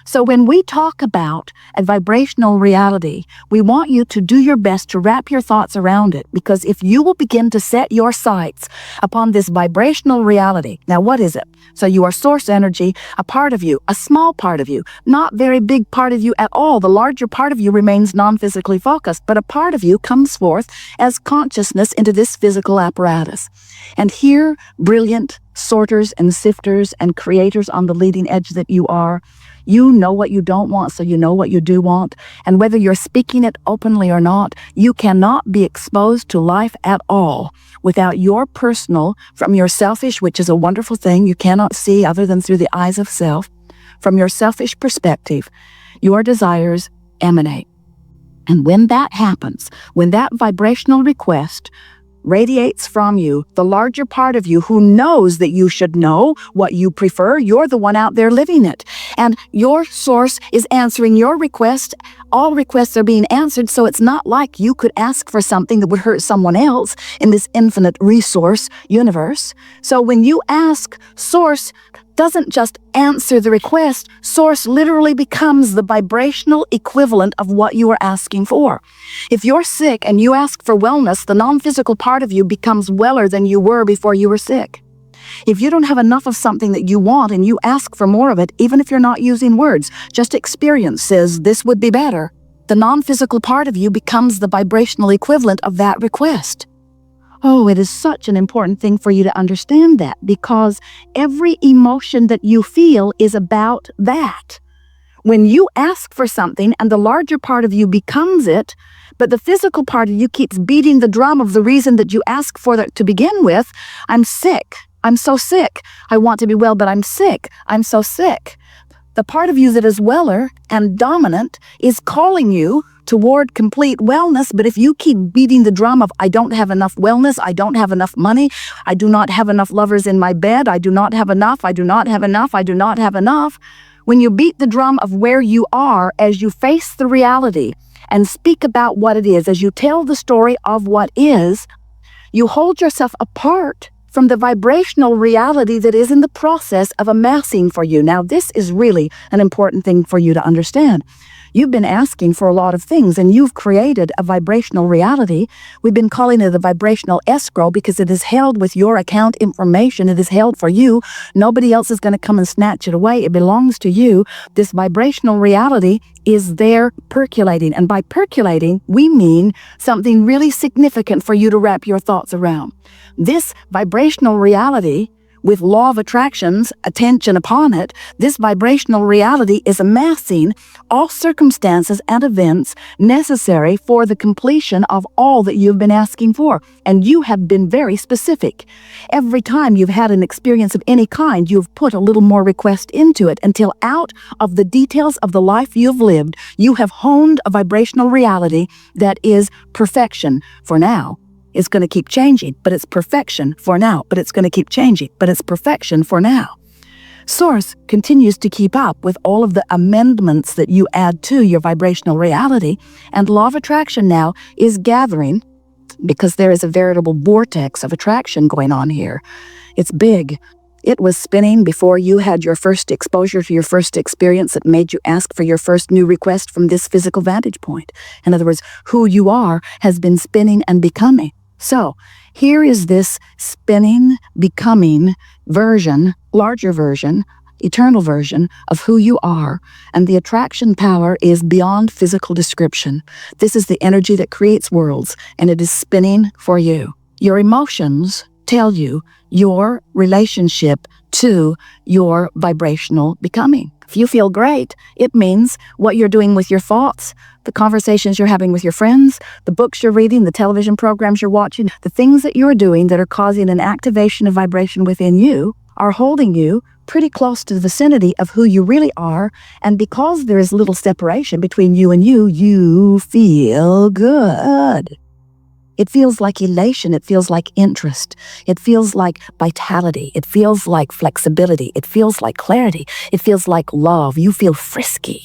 So when we talk about a vibrational reality, we want you to do your best to wrap your thoughts around it, because if you will begin to set your sights upon this vibrational reality, now what is it? So you are source energy, a part of you, a small part of you, not very big part of you at all. The larger part of you remains non-physically focused, but a part of you comes forth as consciousness into this physical apparatus. And here, brilliant sorters and sifters and creators on the leading edge that you are, you know what you don't want, so you know what you do want. And whether you're speaking it openly or not, you cannot be exposed to life at all without your personal, from your selfish, which is a wonderful thing you cannot see other than through the eyes of self, from your selfish perspective, your desires emanate. And when that happens, when that vibrational request radiates from you, the larger part of you who knows that you should know what you prefer, you're the one out there living it. And your source is answering your request. All requests are being answered, so it's not like you could ask for something that would hurt someone else in this infinite resource universe. So when you ask, source doesn't just answer the request. Source literally becomes the vibrational equivalent of what you are asking for. If you're sick and you ask for wellness, the non-physical part of you becomes weller than you were before you were sick. If you don't have enough of something that you want and you ask for more of it, even if you're not using words, just experience says this would be better, the non-physical part of you becomes the vibrational equivalent of that request. Oh, it is such an important thing for you to understand that, because every emotion that you feel is about that. When you ask for something and the larger part of you becomes it, but the physical part of you keeps beating the drum of the reason that you ask for it to begin with, I'm sick. I'm so sick. I want to be well, but I'm sick. I'm so sick. The part of you that is weller and dominant is calling you toward complete wellness, but if you keep beating the drum of, I don't have enough wellness, I don't have enough money, I do not have enough lovers in my bed, I do not have enough, I do not have enough, I do not have enough, when you beat the drum of where you are as you face the reality and speak about what it is, as you tell the story of what is, you hold yourself apart from the vibrational reality that is in the process of amassing for you. Now, this is really an important thing for you to understand. You've been asking for a lot of things, and you've created a vibrational reality. We've been calling it a vibrational escrow because it is held with your account information. It is held for you. Nobody else is going to come and snatch it away. It belongs to you. This vibrational reality is there percolating. And by percolating, we mean something really significant for you to wrap your thoughts around. This vibrational reality, with law of attraction's attention upon it, this vibrational reality is amassing all circumstances and events necessary for the completion of all that you've been asking for. And you have been very specific. Every time you've had an experience of any kind, you've put a little more request into it until out of the details of the life you've lived, you have honed a vibrational reality that is perfection for now. It's going to keep changing, but it's perfection for now. But it's going to keep changing, but it's perfection for now. Source continues to keep up with all of the amendments that you add to your vibrational reality, and law of attraction now is gathering, because there is a veritable vortex of attraction going on here. It's big. It was spinning before you had your first exposure to your first experience that made you ask for your first new request from this physical vantage point. In other words, who you are has been spinning and becoming. So here is this spinning, becoming version, larger version, eternal version of who you are, and the attraction power is beyond physical description. This is the energy that creates worlds, and it is spinning for you. Your emotions tell you your relationship to your vibrational becoming. If you feel great, it means what you're doing with your thoughts, the conversations you're having with your friends, the books you're reading, the television programs you're watching, the things that you're doing that are causing an activation of vibration within you are holding you pretty close to the vicinity of who you really are. And because there is little separation between you and you feel good. It feels like elation. It feels like interest. It feels like vitality. It feels like flexibility. It feels like clarity. It feels like love. You feel frisky.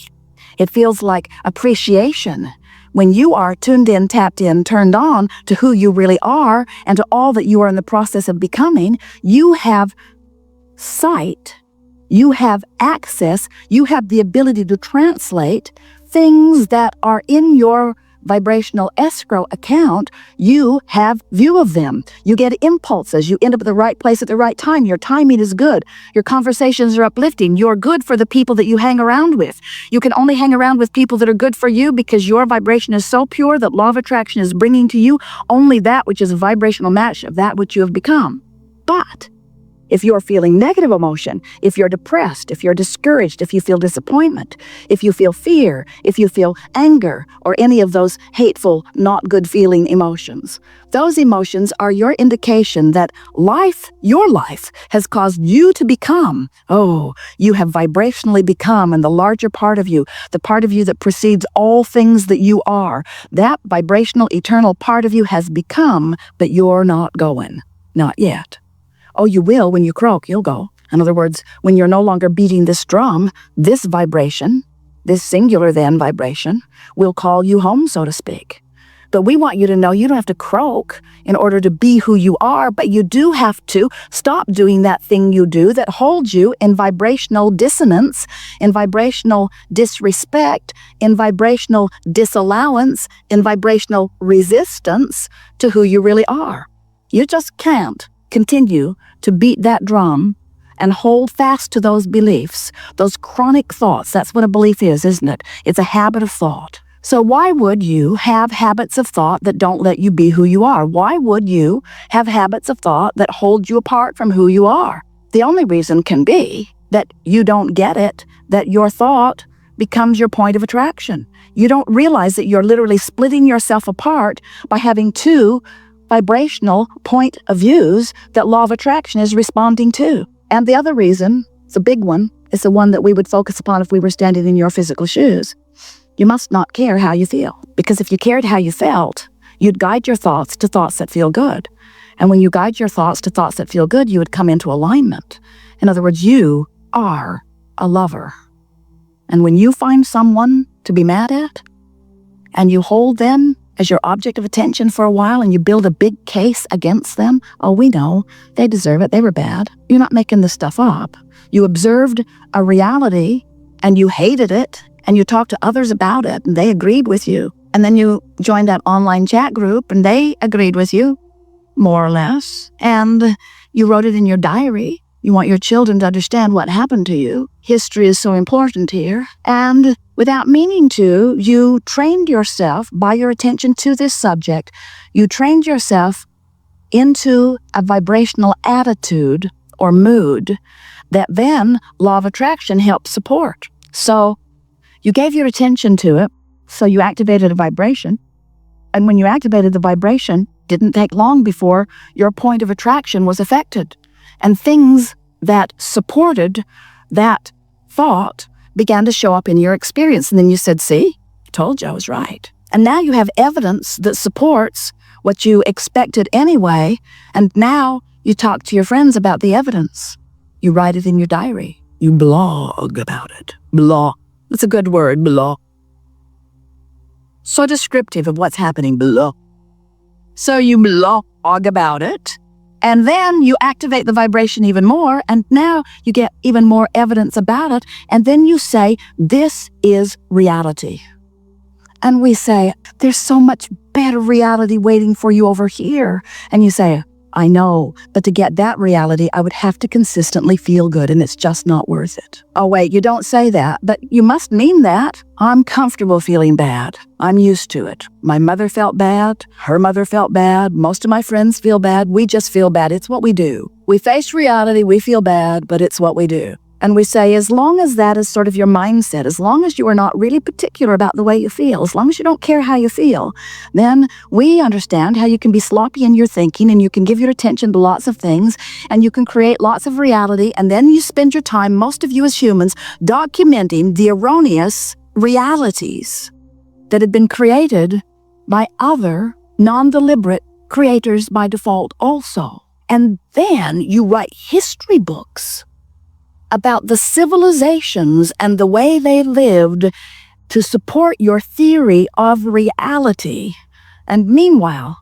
It feels like appreciation. When you are tuned in, tapped in, turned on to who you really are and to all that you are in the process of becoming, you have sight You have access, you have the ability to translate things that are in your vibrational escrow account. You have view of them. You get impulses. You end up at the right place at the right time. Your timing is good. Your conversations are uplifting. You're good for the people that you hang around with. You can only hang around with people that are good for you because your vibration is so pure that law of attraction is bringing to you only that which is a vibrational match of that which you have become. But if you're feeling negative emotion, if you're depressed, if you're discouraged, if you feel disappointment, if you feel fear, if you feel anger, or any of those hateful, not good feeling emotions, those emotions are your indication that life, your life, has caused you to become, you have vibrationally become, and the larger part of you, the part of you that precedes all things that you are, that vibrational, eternal part of you has become, but you're not going. Not yet. Oh, you will when you croak, you'll go. In other words, when you're no longer beating this drum, this vibration, this singular then vibration, will call you home, so to speak. But we want you to know you don't have to croak in order to be who you are, but you do have to stop doing that thing you do that holds you in vibrational dissonance, in vibrational disrespect, in vibrational disallowance, in vibrational resistance to who you really are. You just can't continue to beat that drum and hold fast to those beliefs, those chronic thoughts. That's what a belief is, isn't it? It's a habit of thought. So why would you have habits of thought that don't let you be who you are? Why would you have habits of thought that hold you apart from who you are? The only reason can be that you don't get it, that your thought becomes your point of attraction. You don't realize that you're literally splitting yourself apart by having two vibrational point of views that law of attraction is responding to. And the other reason, it's a big one, is the one that we would focus upon if we were standing in your physical shoes. You must not care how you feel, because if you cared how you felt, you'd guide your thoughts to thoughts that feel good. And when you guide your thoughts to thoughts that feel good, you would come into alignment. In other words, you are a lover. And when you find someone to be mad at, and you hold them as your object of attention for a while, and you build a big case against them, oh, we know, they deserve it, they were bad. You're not making this stuff up. You observed a reality, and you hated it, and you talked to others about it, and they agreed with you. And then you joined that online chat group, and they agreed with you, more or less. And you wrote it in your diary. You want your children to understand what happened to you. History is so important here. And without meaning to, you trained yourself by your attention to this subject. You trained yourself into a vibrational attitude or mood that then law of attraction helps support. So you gave your attention to it, so you activated a vibration. And when you activated the vibration, didn't take long before your point of attraction was affected. And things that supported that thought began to show up in your experience. And then you said, see, told you I was right. And now you have evidence that supports what you expected anyway. And now you talk to your friends about the evidence. You write it in your diary. You blog about it. Blog. That's a good word, blog. So descriptive of what's happening, blog. So you blog about it. And then you activate the vibration even more, and now you get even more evidence about it, and then you say, this is reality. And we say, there's so much better reality waiting for you over here. And you say, I know, but to get that reality, I would have to consistently feel good, and it's just not worth it. Oh, wait, you don't say that, but you must mean that. I'm comfortable feeling bad. I'm used to it. My mother felt bad. Her mother felt bad. Most of my friends feel bad. We just feel bad. It's what we do. We face reality. We feel bad, but it's what we do. And we say, as long as that is sort of your mindset, as long as you are not really particular about the way you feel, as long as you don't care how you feel, then we understand how you can be sloppy in your thinking, and you can give your attention to lots of things, and you can create lots of reality, and then you spend your time, most of you as humans, documenting the erroneous realities that had been created by other non-deliberate creators by default also. And then you write history books about the civilizations and the way they lived to support your theory of reality. And meanwhile,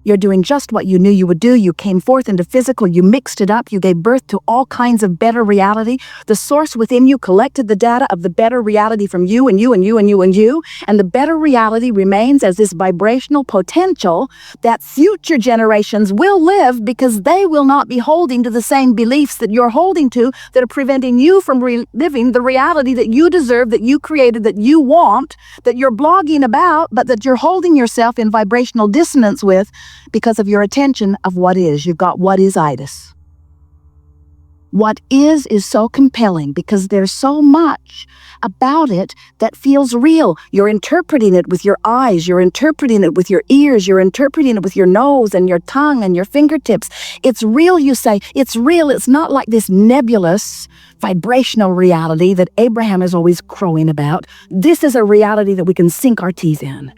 You're doing just what you knew you would do. You came forth into physical. You mixed it up. You gave birth to all kinds of better reality. The source within you collected the data of the better reality from you and you and you and you and you. And the better reality remains as this vibrational potential that future generations will live because they will not be holding to the same beliefs that you're holding to that are preventing you from living the reality that you deserve, that you created, that you want, that you're blogging about, but that you're holding yourself in vibrational dissonance with because of your attention of what is. You've got what is-itis. What is so compelling because there's so much about it that feels real. You're interpreting it with your eyes. You're interpreting it with your ears. You're interpreting it with your nose and your tongue and your fingertips. It's real, you say. It's real. It's not like this nebulous vibrational reality that Abraham is always crowing about. This is a reality that we can sink our teeth in.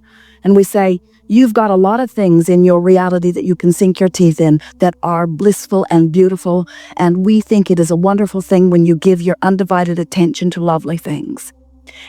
And we say, you've got a lot of things in your reality that you can sink your teeth in that are blissful and beautiful, and we think it is a wonderful thing when you give your undivided attention to lovely things.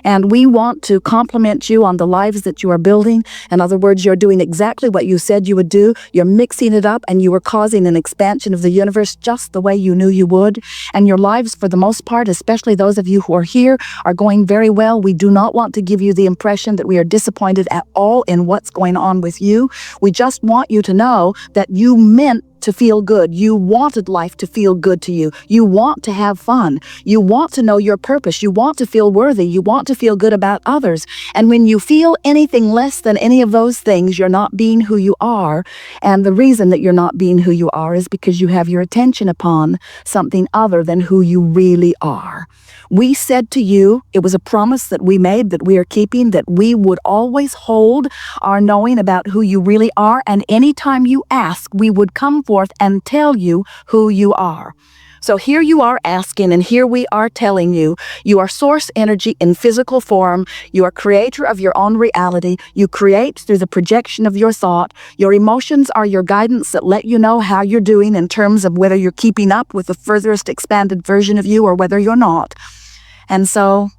And we want to compliment you on the lives that you are building. In other words, you're doing exactly what you said you would do. You're mixing it up and you are causing an expansion of the universe just the way you knew you would. And your lives, for the most part, especially those of you who are here, are going very well. We do not want to give you the impression that we are disappointed at all in what's going on with you. We just want you to know that you meant to feel good. You wanted life to feel good to you. You want to have fun. You want to know your purpose. You want to feel worthy. You want to feel good about others. And when you feel anything less than any of those things, you're not being who you are. And the reason that you're not being who you are is because you have your attention upon something other than who you really are. We said to you, it was a promise that we made that we are keeping, that we would always hold our knowing about who you really are. And anytime you ask, we would come forth and tell you who you are. So here you are asking, and here we are telling you, you are source energy in physical form. You are creator of your own reality. You create through the projection of your thought. Your emotions are your guidance that let you know how you're doing in terms of whether you're keeping up with the furthest expanded version of you or whether you're not. And so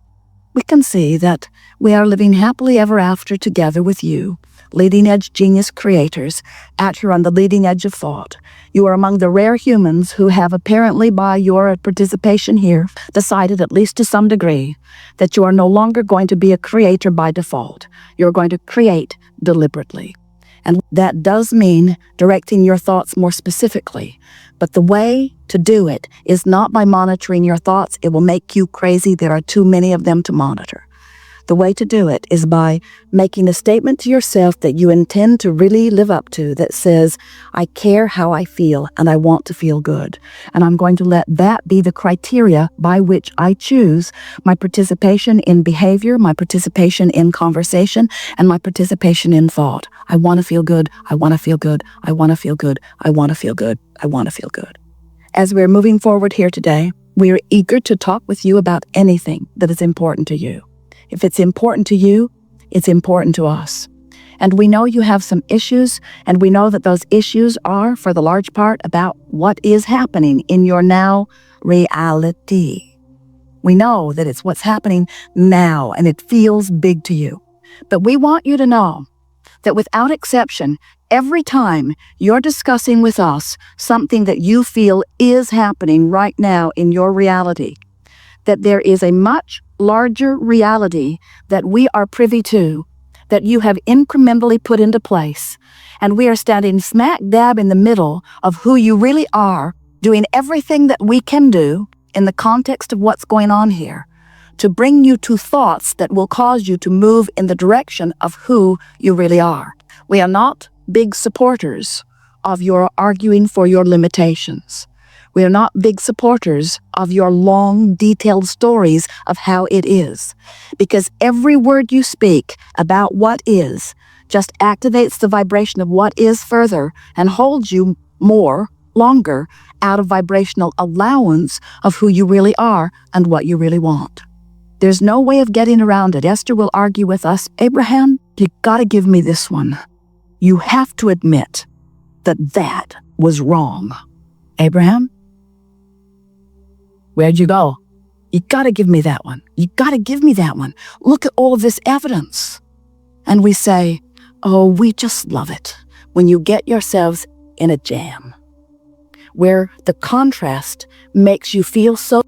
we can see that we are living happily ever after together with you, leading-edge genius creators, out here on the leading edge of thought. You are among the rare humans who have apparently, by your participation here, decided, at least to some degree, that you are no longer going to be a creator by default. You're going to create deliberately. And that does mean directing your thoughts more specifically. But the way to do it is not by monitoring your thoughts. It will make you crazy. There are too many of them to monitor. The way to do it is by making a statement to yourself that you intend to really live up to that says, I care how I feel and I want to feel good. And I'm going to let that be the criteria by which I choose my participation in behavior, my participation in conversation, and my participation in thought. I want to feel good. I want to feel good. I want to feel good. I want to feel good. I want to feel good. As we're moving forward here today, we are eager to talk with you about anything that is important to you. If it's important to you, it's important to us. And we know you have some issues, and we know that those issues are, for the large part, about what is happening in your now reality. We know that it's what's happening now, and it feels big to you. But we want you to know that without exception, every time you're discussing with us something that you feel is happening right now in your reality, that there is a much larger reality that we are privy to, that you have incrementally put into place. And we are standing smack dab in the middle of who you really are, doing everything that we can do in the context of what's going on here to bring you to thoughts that will cause you to move in the direction of who you really are. We are not big supporters of your arguing for your limitations. We are not big supporters of your long, detailed stories of how it is, because every word you speak about what is just activates the vibration of what is further and holds you longer out of vibrational allowance of who you really are and what you really want. There's no way of getting around it. Esther will argue with us, Abraham, you gotta give me this one. You have to admit that that was wrong. Abraham? Where'd you go? You gotta give me that one. You gotta give me that one. Look at all of this evidence. And we say, oh, we just love it. when you get yourselves in a jam, where the contrast makes you feel so